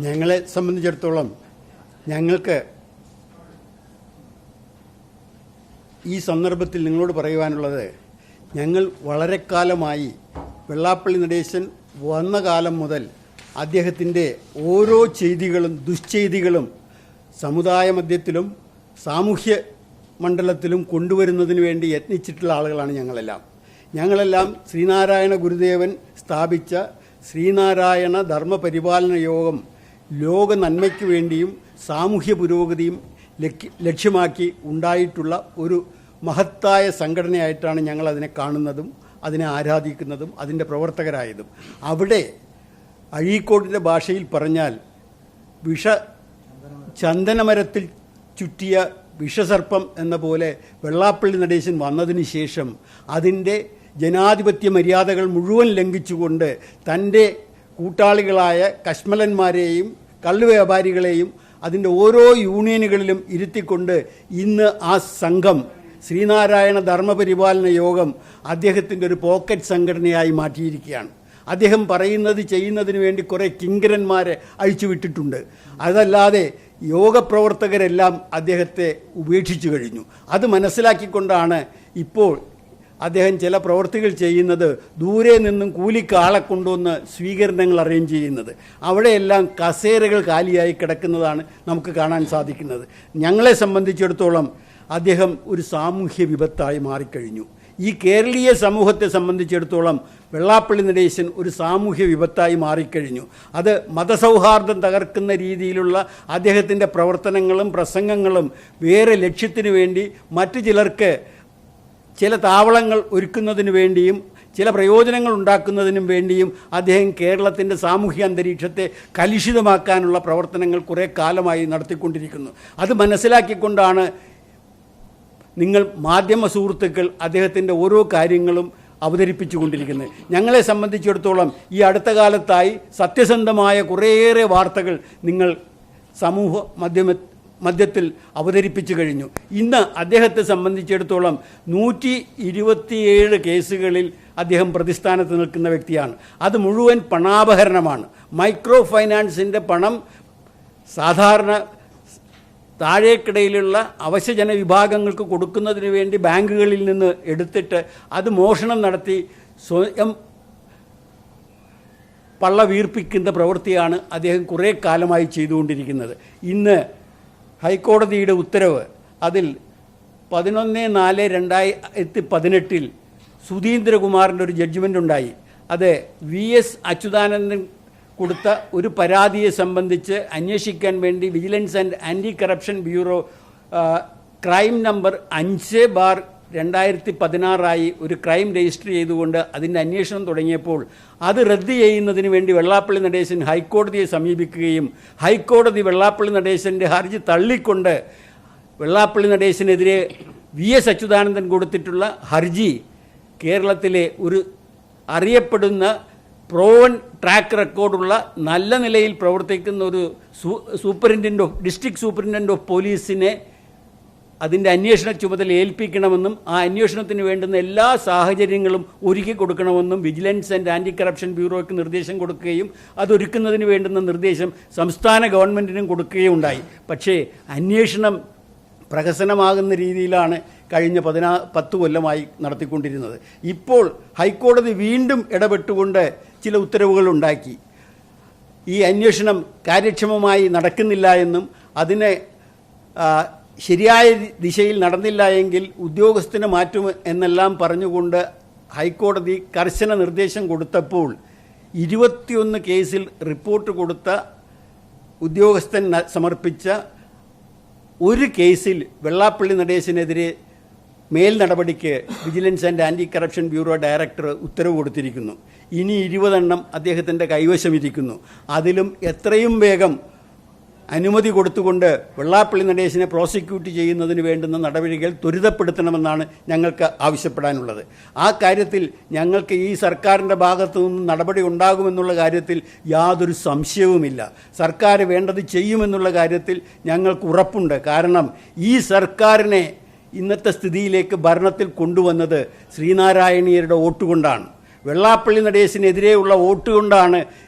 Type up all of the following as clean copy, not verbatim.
ഞങ്ങളെ സംബന്ധിച്ചിടത്തോളം ഞങ്ങൾക്ക് ഈ സന്ദർഭത്തിൽ നിങ്ങളോട് പറയുവാനുള്ളത്, ഞങ്ങൾ വളരെ കാലമായി വെള്ളാപ്പള്ളി നടേശൻ വന്ന കാലം മുതൽ അദ്ദേഹത്തിൻ്റെ ഓരോ ചെയ്തികളും ദുശ്ചെയ്തികളും സമുദായ മധ്യത്തിലും സാമൂഹ്യ മണ്ഡലത്തിലും കൊണ്ടുവരുന്നതിന് വേണ്ടി യത്നിച്ചിട്ടുള്ള ആളുകളാണ് ഞങ്ങളെല്ലാം ശ്രീനാരായണ ഗുരുദേവൻ സ്ഥാപിച്ച ശ്രീനാരായണ ധർമ്മപരിപാലന യോഗം ലോക നന്മയ്ക്ക് വേണ്ടിയും സാമൂഹ്യ പുരോഗതിയും ലക്ഷ്യമാക്കി ഉണ്ടായിട്ടുള്ള ഒരു മഹത്തായ സംഘടനയായിട്ടാണ് ഞങ്ങളതിനെ കാണുന്നതും അതിനെ ആരാധിക്കുന്നതും അതിൻ്റെ പ്രവർത്തകരായതും. അവിടെ അഴീക്കോടിൻ്റെ ഭാഷയിൽ പറഞ്ഞാൽ ചന്ദനമരത്തിൽ ചുറ്റിയ വിഷസർപ്പം എന്ന പോലെ വെള്ളാപ്പള്ളി നടേശൻ വന്നതിന് ശേഷം അതിൻ്റെ ജനാധിപത്യ മര്യാദകൾ മുഴുവൻ ലംഘിച്ചുകൊണ്ട് തൻ്റെ കൂട്ടാളികളായ കശ്മലന്മാരെയും കള്ളുവ്യാപാരികളെയും അതിൻ്റെ ഓരോ യൂണിയനുകളിലും ഇരുത്തിക്കൊണ്ട് ഇന്ന് ആ സംഘം ശ്രീനാരായണ ധർമ്മപരിപാലന യോഗം അദ്ദേഹത്തിൻ്റെ ഒരു പോക്കറ്റ് സംഘടനയായി മാറ്റിയിരിക്കുകയാണ്. അദ്ദേഹം പറയുന്നത് ചെയ്യുന്നതിന് വേണ്ടി കുറേ കിങ്കരന്മാരെ അഴിച്ചുവിട്ടിട്ടുണ്ട്. അതല്ലാതെ യോഗപ്രവർത്തകരെല്ലാം അദ്ദേഹത്തെ ഉപേക്ഷിച്ചു കഴിഞ്ഞു. അത് മനസ്സിലാക്കിക്കൊണ്ടാണ് ഇപ്പോൾ അദ്ദേഹം ചില പ്രവൃത്തികൾ ചെയ്യുന്നത്. ദൂരെ നിന്നും കൂലിക്ക് ആളെ കൊണ്ടുവന്ന് സ്വീകരണങ്ങൾ അറേഞ്ച് ചെയ്യുന്നത്, അവിടെയെല്ലാം കസേരകൾ കാലിയായി കിടക്കുന്നതാണ് നമുക്ക് കാണാൻ സാധിക്കുന്നത്. ഞങ്ങളെ സംബന്ധിച്ചിടത്തോളം അദ്ദേഹം ഒരു സാമൂഹ്യ വിപത്തായി മാറിക്കഴിഞ്ഞു. ഈ കേരളീയ സമൂഹത്തെ സംബന്ധിച്ചിടത്തോളം വെള്ളാപ്പള്ളി നടേശൻ ഒരു സാമൂഹ്യ വിപത്തായി മാറിക്കഴിഞ്ഞു. അത് മതസൗഹാർദ്ദം തകർക്കുന്ന രീതിയിലുള്ള അദ്ദേഹത്തിൻ്റെ പ്രവർത്തനങ്ങളും പ്രസംഗങ്ങളും വേറെ ലക്ഷ്യത്തിനു വേണ്ടി മറ്റു ചിലർക്ക് ചില താവളങ്ങൾ ഒരുക്കുന്നതിന് വേണ്ടിയും ചില പ്രയോജനങ്ങൾ ഉണ്ടാക്കുന്നതിനും വേണ്ടിയും അദ്ദേഹം കേരളത്തിൻ്റെ സാമൂഹ്യ അന്തരീക്ഷത്തെ കലുഷിതമാക്കാനുള്ള പ്രവർത്തനങ്ങൾ കുറേ കാലമായി നടത്തിക്കൊണ്ടിരിക്കുന്നു. അത് മനസ്സിലാക്കിക്കൊണ്ടാണ് നിങ്ങൾ മാധ്യമ സുഹൃത്തുക്കൾ അദ്ദേഹത്തിൻ്റെ ഓരോ കാര്യങ്ങളും അവതരിപ്പിച്ചുകൊണ്ടിരിക്കുന്നത്. ഞങ്ങളെ സംബന്ധിച്ചിടത്തോളം ഈ അടുത്ത കാലത്തായി സത്യസന്ധമായ കുറേയേറെ വാർത്തകൾ നിങ്ങൾ സമൂഹ മധ്യത്തിൽ അവതരിപ്പിച്ചു കഴിഞ്ഞു. ഇന്ന് അദ്ദേഹത്തെ സംബന്ധിച്ചിടത്തോളം 127 കേസുകളിൽ അദ്ദേഹം പ്രതിസ്ഥാനത്ത് നിൽക്കുന്ന വ്യക്തിയാണ്. അത് മുഴുവൻ പണാപഹരണമാണ്. മൈക്രോ ഫൈനാൻസിൻ്റെ പണം സാധാരണ താഴേക്കിടയിലുള്ള അവശജന വിഭാഗങ്ങൾക്ക് കൊടുക്കുന്നതിന് വേണ്ടി ബാങ്കുകളിൽ നിന്ന് എടുത്തിട്ട് അത് മോഷണം നടത്തി സ്വയം പള്ള വീർപ്പിക്കുന്ന പ്രവൃത്തിയാണ് അദ്ദേഹം കുറേ കാലമായി ചെയ്തുകൊണ്ടിരിക്കുന്നത്. ഇന്ന് ഹൈക്കോടതിയുടെ ഉത്തരവ്, അതിൽ 11/4/2018 സുധീന്ദ്രകുമാറിൻ്റെ ഒരു ജഡ്ജ്മെൻ്റ് ഉണ്ടായി. അത് VS അച്യുതാനന്ദൻ കൊടുത്ത ഒരു പരാതിയെ സംബന്ധിച്ച് അന്വേഷിക്കാൻ വേണ്ടി vigilance and anti corruption bureau crime number 5/2016 ഒരു ക്രൈം രജിസ്റ്റർ ചെയ്തുകൊണ്ട് അതിൻ്റെ അന്വേഷണം തുടങ്ങിയപ്പോൾ അത് റദ്ദ് ചെയ്യുന്നതിന് വേണ്ടി വെള്ളാപ്പള്ളി നടേശൻ ഹൈക്കോടതിയെ സമീപിക്കുകയും ഹൈക്കോടതി വെള്ളാപ്പള്ളി നടേശൻ്റെ ഹർജി തള്ളിക്കൊണ്ട് വെള്ളാപ്പള്ളി നടേശനെതിരെ VS അച്യുതാനന്ദൻ കൊടുത്തിട്ടുള്ള ഹർജി കേരളത്തിലെ ഒരു അറിയപ്പെടുന്ന പ്രോവൺ ട്രാക്ക് റെക്കോർഡുള്ള നല്ല നിലയിൽ പ്രവർത്തിക്കുന്ന ഒരു ഡിസ്ട്രിക്ട് സൂപ്രണ്ടൻ്റ് ഓഫ് പോലീസിനെ അതിൻ്റെ അന്വേഷണ ചുമതല ഏൽപ്പിക്കണമെന്നും ആ അന്വേഷണത്തിന് വേണ്ടുന്ന എല്ലാ സാഹചര്യങ്ങളും ഒരുക്കി കൊടുക്കണമെന്നും വിജിലൻസ് ആൻഡ് ആൻറ്റി കറപ്ഷൻ ബ്യൂറോയ്ക്ക് നിർദ്ദേശം കൊടുക്കുകയും അതൊരുക്കുന്നതിന് വേണ്ടുന്ന നിർദ്ദേശം സംസ്ഥാന ഗവൺമെൻറ്റിനും കൊടുക്കുകയും ഉണ്ടായി. പക്ഷേ അന്വേഷണം പ്രഹസനമാകുന്ന രീതിയിലാണ് കഴിഞ്ഞ 10 കൊല്ലമായി നടത്തിക്കൊണ്ടിരുന്നത്. ഇപ്പോൾ ഹൈക്കോടതി വീണ്ടും ഇടപെട്ടുകൊണ്ട് ചില ഉത്തരവുകൾ ഉണ്ടാക്കി. ഈ അന്വേഷണം കാര്യക്ഷമമായി നടക്കുന്നില്ല എന്നും അതിനെ ശരിയായ ദിശയിൽ നടന്നില്ല എങ്കിൽ ഉദ്യോഗസ്ഥനെ മാറ്റും എന്നെല്ലാം പറഞ്ഞുകൊണ്ട് ഹൈക്കോടതി കർശന നിർദ്ദേശം കൊടുത്തപ്പോൾ 21 കേസിൽ റിപ്പോർട്ട് കൊടുത്ത ഉദ്യോഗസ്ഥൻ സമർപ്പിച്ച ഒരു കേസിൽ വെള്ളാപ്പള്ളി നടേശനെതിരെ മേൽ നടപടിക്ക് vigilance and anti corruption bureau director ഉത്തരവ് കൊടുത്തിരിക്കുന്നു. ഇനി 20 എണ്ണം അദ്ദേഹത്തിൻ്റെ കൈവശമിരിക്കുന്നു. അതിലും എത്രയും വേഗം അനുമതി കൊടുത്തുകൊണ്ട് വെള്ളാപ്പള്ളി നടേശനെ പ്രോസിക്യൂട്ട് ചെയ്യുന്നതിന് വേണ്ടുന്ന നടപടികൾ ത്വരിതപ്പെടുത്തണമെന്നാണ് ഞങ്ങൾക്ക് ആവശ്യപ്പെടാനുള്ളത്. ആ കാര്യത്തിൽ ഞങ്ങൾക്ക് ഈ സർക്കാരിൻ്റെ ഭാഗത്തു നിന്ന് നടപടി ഉണ്ടാകുമെന്നുള്ള കാര്യത്തിൽ യാതൊരു സംശയവുമില്ല. സർക്കാർ വേണ്ടത് ചെയ്യുമെന്നുള്ള കാര്യത്തിൽ ഞങ്ങൾക്ക് ഉറപ്പുണ്ട്. കാരണം ഈ സർക്കാരിനെ ഇന്നത്തെ സ്ഥിതിയിലേക്ക് ഭരണത്തിൽ കൊണ്ടുവന്നത് ശ്രീനാരായണീയരുടെ വോട്ടുകൊണ്ടാണ്. വെള്ളാപ്പള്ളി നടേശനെതിരെയുള്ള വോട്ടുകൊണ്ടാണ്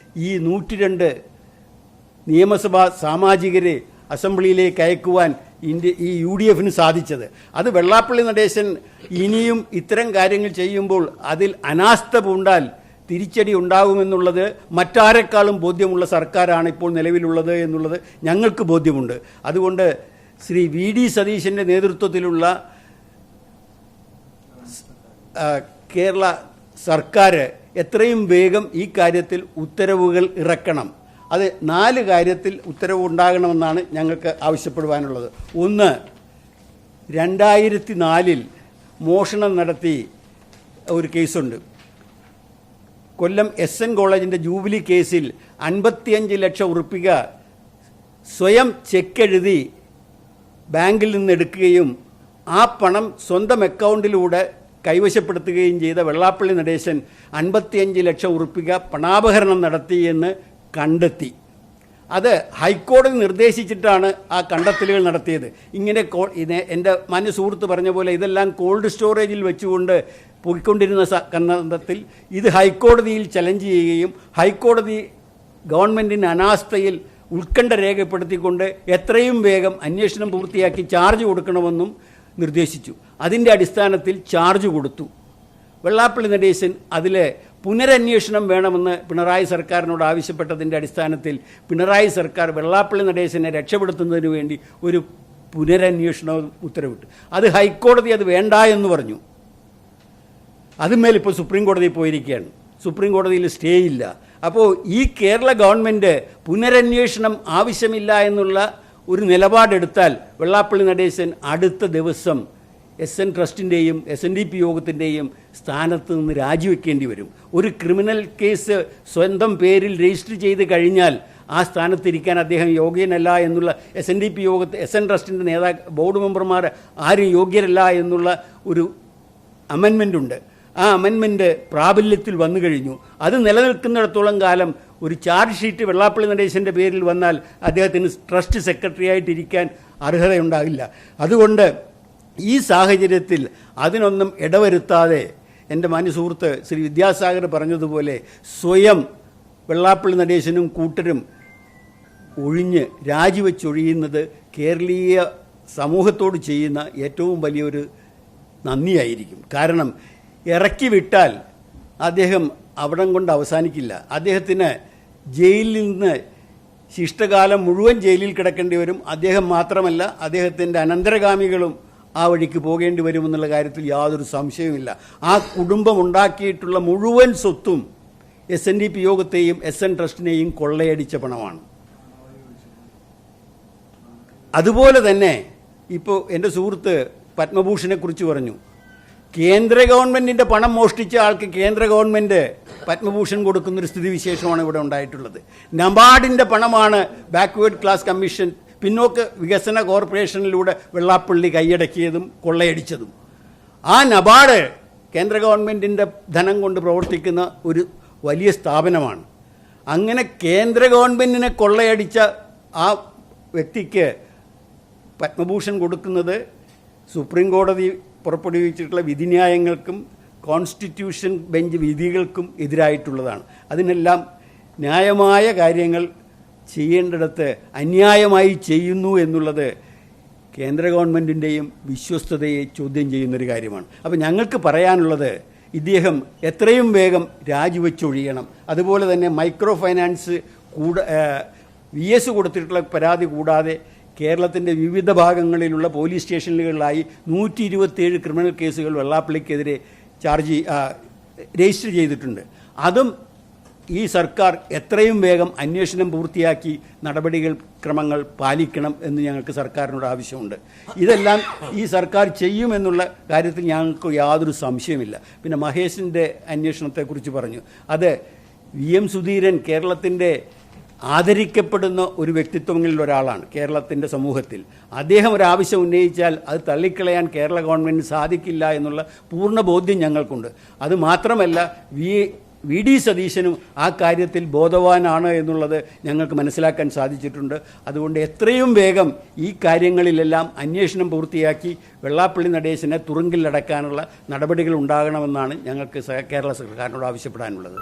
ഈ 102 നിയമസഭാ സാമാജികരെ അസംബ്ലിയിലേക്ക് അയക്കുവാൻ ഈ UDF-ന് സാധിച്ചത്. അത് വെള്ളാപ്പള്ളി നടേശൻ ഇനിയും ഇത്തരം കാര്യങ്ങൾ ചെയ്യുമ്പോൾ അതിൽ അനാസ്ഥ പൂണ്ടാൽ തിരിച്ചടി ഉണ്ടാകുമെന്നുള്ളത് മറ്റാരെക്കാളും ബോധ്യമുള്ള സർക്കാരാണ് ഇപ്പോൾ നിലവിലുള്ളത് എന്നുള്ളത് ഞങ്ങൾക്ക് ബോധ്യമുണ്ട്. അതുകൊണ്ട് ശ്രീ VD സതീശൻ്റെ നേതൃത്വത്തിലുള്ള കേരള സർക്കാർ എത്രയും വേഗം ഈ കാര്യത്തിൽ ഉത്തരവുകൾ ഇറക്കണം. അത് 4 കാര്യത്തിൽ ഉത്തരവ് ഉണ്ടാകണമെന്നാണ് ഞങ്ങൾക്ക് ആവശ്യപ്പെടുവാനുള്ളത്. ഒന്ന്, 2004 മോഷണം നടത്തി ഒരു കേസുണ്ട്. കൊല്ലം SN കോളേജിൻ്റെ ജൂബിലി കേസിൽ 55 ലക്ഷം ഉറുപ്പിക സ്വയം ചെക്ക് എഴുതി ബാങ്കിൽ നിന്ന് എടുക്കുകയും ആ പണം സ്വന്തം അക്കൗണ്ടിലൂടെ കൈവശപ്പെടുത്തുകയും ചെയ്ത വെള്ളാപ്പള്ളി നടേശൻ 55 ലക്ഷം ഉറുപ്പിക പണാപഹരണം നടത്തിയെന്ന് കണ്ടെത്തി. അത് ഹൈക്കോടതി നിർദ്ദേശിച്ചിട്ടാണ് ആ കണ്ടെത്തലുകൾ നടത്തിയത്. ഇങ്ങനെ എൻ്റെ മാന്യ സുഹൃത്ത് പറഞ്ഞ പോലെ ഇതെല്ലാം കോൾഡ് സ്റ്റോറേജിൽ വെച്ചുകൊണ്ട് പോയിക്കൊണ്ടിരുന്ന സന്ദർഭത്തിൽ ഇത് ഹൈക്കോടതിയിൽ ചലഞ്ച് ചെയ്യുകയും ഹൈക്കോടതി ഗവൺമെൻറ്റിന് അനാസ്ഥയിൽ ഉത്കണ്ഠ രേഖപ്പെടുത്തിക്കൊണ്ട് എത്രയും വേഗം അന്വേഷണം പൂർത്തിയാക്കി ചാർജ് കൊടുക്കണമെന്നും നിർദ്ദേശിച്ചു. അതിൻ്റെ അടിസ്ഥാനത്തിൽ ചാർജ് കൊടുത്തു. വെള്ളാപ്പള്ളി നടേശൻ അതിൽ പുനരന്വേഷണം വേണമെന്ന് പിണറായി സർക്കാരിനോട് ആവശ്യപ്പെട്ടതിൻ്റെ അടിസ്ഥാനത്തിൽ പിണറായി സർക്കാർ വെള്ളാപ്പള്ളി നടേശനെ രക്ഷപ്പെടുത്തുന്നതിന് വേണ്ടി ഒരു പുനരന്വേഷണവും ഉത്തരവിട്ടു. അത് ഹൈക്കോടതി അത് വേണ്ട എന്ന് പറഞ്ഞു. അതുമേൽ ഇപ്പോൾ സുപ്രീം കോടതിയിൽ പോയിരിക്കുകയാണ്. സുപ്രീം കോടതിയിൽ സ്റ്റേ ഇല്ല. അപ്പോൾ ഈ കേരള ഗവൺമെൻറ് പുനരന്വേഷണം ആവശ്യമില്ല എന്നുള്ള ഒരു നിലപാടെടുത്താൽ വെള്ളാപ്പള്ളി നടേശൻ അടുത്ത ദിവസം SN ട്രസ്റ്റിൻ്റെയും SNDP യോഗത്തിൻ്റെയും സ്ഥാനത്ത് നിന്ന് രാജിവെക്കേണ്ടി വരും. ഒരു ക്രിമിനൽ കേസ് സ്വന്തം പേരിൽ രജിസ്റ്റർ ചെയ്ത് കഴിഞ്ഞാൽ ആ സ്ഥാനത്തിരിക്കാൻ അദ്ദേഹം യോഗ്യനല്ല എന്നുള്ള SNDP യോഗത്തിൽ SN ട്രസ്റ്റിൻ്റെ ബോർഡ് മെമ്പർമാർ ആരും യോഗ്യരല്ല എന്നുള്ള ഒരു അമെൻമെൻ്റ് ഉണ്ട്. ആ അമെൻമെൻറ്റ് പ്രാബല്യത്തിൽ വന്നു കഴിഞ്ഞു. അത് നിലനിൽക്കുന്നിടത്തോളം കാലം ഒരു ചാർജ് ഷീറ്റ് വെള്ളാപ്പള്ളി നടേശൻ്റെ പേരിൽ വന്നാൽ അദ്ദേഹത്തിന് ട്രസ്റ്റ് സെക്രട്ടറി ആയിട്ടിരിക്കാൻ അർഹതയുണ്ടാകില്ല. അതുകൊണ്ട് ഈ സാഹചര്യത്തിൽ അതിനൊന്നും ഇടവരുത്താതെ എൻ്റെ മാന്യ സുഹൃത്ത് ശ്രീ വിദ്യാസാഗർ പറഞ്ഞതുപോലെ സ്വയം വെള്ളാപ്പള്ളി നടേശനും കൂട്ടരും ഒഴിഞ്ഞ് രാജിവെച്ചൊഴിയുന്നത് കേരളീയ സമൂഹത്തോട് ചെയ്യുന്ന ഏറ്റവും വലിയൊരു നന്ദിയായിരിക്കും. കാരണം ഇറക്കി വിട്ടാൽ അദ്ദേഹം അവിടം കൊണ്ട് അവസാനിക്കില്ല. അദ്ദേഹത്തിന് ജയിലിൽ നിന്ന് ശിഷ്ടകാലം മുഴുവൻ ജയിലിൽ കിടക്കേണ്ടി വരും. അദ്ദേഹം മാത്രമല്ല, അദ്ദേഹത്തിൻ്റെ അനന്തരഗാമികളും ആ വഴിക്ക് പോകേണ്ടി വരുമെന്നുള്ള കാര്യത്തിൽ യാതൊരു സംശയവുമില്ല. ആ കുടുംബം ഉണ്ടാക്കിയിട്ടുള്ള മുഴുവൻ സ്വത്തും SNDP യോഗത്തെയും SN ട്രസ്റ്റിനെയും കൊള്ളയടിച്ച പണമാണ്. അതുപോലെ തന്നെ ഇപ്പോൾ എൻ്റെ സുഹൃത്ത് പത്മഭൂഷണെ കുറിച്ച് പറഞ്ഞു. കേന്ദ്ര ഗവൺമെൻറ്റിൻ്റെ പണം മോഷ്ടിച്ച ആൾക്ക് കേന്ദ്ര ഗവൺമെൻറ് പത്മഭൂഷൺ കൊടുക്കുന്നൊരു സ്ഥിതിവിശേഷമാണ് ഇവിടെ ഉണ്ടായിട്ടുള്ളത്. നബാർഡിൻ്റെ പണമാണ് ബാക്ക്വേർഡ് ക്ലാസ് കമ്മീഷൻ പിന്നോക്ക വികസന കോർപ്പറേഷനിലൂടെ വെള്ളാപ്പള്ളി കൈയടക്കിയതും കൊള്ളയടിച്ചതും. ആ നബാർഡ് കേന്ദ്ര ഗവൺമെൻറ്റിൻ്റെ ധനം കൊണ്ട് പ്രവർത്തിക്കുന്ന ഒരു വലിയ സ്ഥാപനമാണ്. അങ്ങനെ കേന്ദ്ര ഗവൺമെൻറ്റിനെ കൊള്ളയടിച്ച ആ വ്യക്തിക്ക് പത്മഭൂഷൺ കൊടുക്കുന്നത് സുപ്രീം കോടതി പുറപ്പെടുവിച്ചിട്ടുള്ള വിധിന്യായങ്ങൾക്കും കോൺസ്റ്റിറ്റ്യൂഷൻ ബെഞ്ച് വിധികൾക്കും എതിരായിട്ടുള്ളതാണ്. അതിനെല്ലാം ന്യായമായ കാര്യങ്ങൾ ചെയ്യേണ്ടിടത്ത് അന്യായമായി ചെയ്യുന്നു എന്നുള്ളത് കേന്ദ്ര ഗവൺമെൻറ്റിൻ്റെയും വിശ്വസ്തതയെ ചോദ്യം ചെയ്യുന്നൊരു കാര്യമാണ്. അപ്പോൾ ഞങ്ങൾക്ക് പറയാനുള്ളത് ഇദ്ദേഹം എത്രയും വേഗം രാജിവെച്ചൊഴിയണം. അതുപോലെ തന്നെ മൈക്രോ ഫൈനാൻസ് VS കൊടുത്തിട്ടുള്ള പരാതി കൂടാതെ കേരളത്തിൻ്റെ വിവിധ ഭാഗങ്ങളിലുള്ള പോലീസ് സ്റ്റേഷനുകളിലായി 127 ക്രിമിനൽ കേസുകൾ വെള്ളാപ്പള്ളിക്കെതിരെ രജിസ്റ്റർ ചെയ്തിട്ടുണ്ട്. അതും ഈ സർക്കാർ എത്രയും വേഗം അന്വേഷണം പൂർത്തിയാക്കി നടപടികൾ ക്രമങ്ങൾ പാലിക്കണം എന്ന് ഞങ്ങൾക്ക് സർക്കാരിനോട് ആവശ്യമുണ്ട്. ഇതെല്ലാം ഈ സർക്കാർ ചെയ്യുമെന്നുള്ള കാര്യത്തിൽ ഞങ്ങൾക്ക് യാതൊരു സംശയമില്ല. പിന്നെ മഹേഷിൻ്റെ അന്വേഷണത്തെക്കുറിച്ച് പറഞ്ഞു. അത് VM സുധീരൻ കേരളത്തിൻ്റെ ആദരിക്കപ്പെടുന്ന ഒരു വ്യക്തിത്വങ്ങളിൽ ഒരാളാണ് കേരളത്തിൻ്റെ സമൂഹത്തിൽ. അദ്ദേഹം ഒരാവശ്യം ഉന്നയിച്ചാൽ അത് തള്ളിക്കളയാൻ കേരള ഗവൺമെൻറ്റിന് സാധിക്കില്ല എന്നുള്ള പൂർണ്ണ ബോധ്യം ഞങ്ങൾക്കുണ്ട്. അതുമാത്രമല്ല VD സതീശനും ആ കാര്യത്തിൽ ബോധവാനാണ് എന്നുള്ളത് ഞങ്ങൾക്ക് മനസ്സിലാക്കാൻ സാധിച്ചിട്ടുണ്ട്. അതുകൊണ്ട് എത്രയും വേഗം ഈ കാര്യങ്ങളിലെല്ലാം അന്വേഷണം പൂർത്തിയാക്കി വെള്ളാപ്പള്ളി നടേശനെ തുറുങ്കിലടക്കാനുള്ള നടപടികൾ ഉണ്ടാകണമെന്നാണ് ഞങ്ങൾക്ക് കേരള സർക്കാരിനോട് ആവശ്യപ്പെടാനുള്ളത്.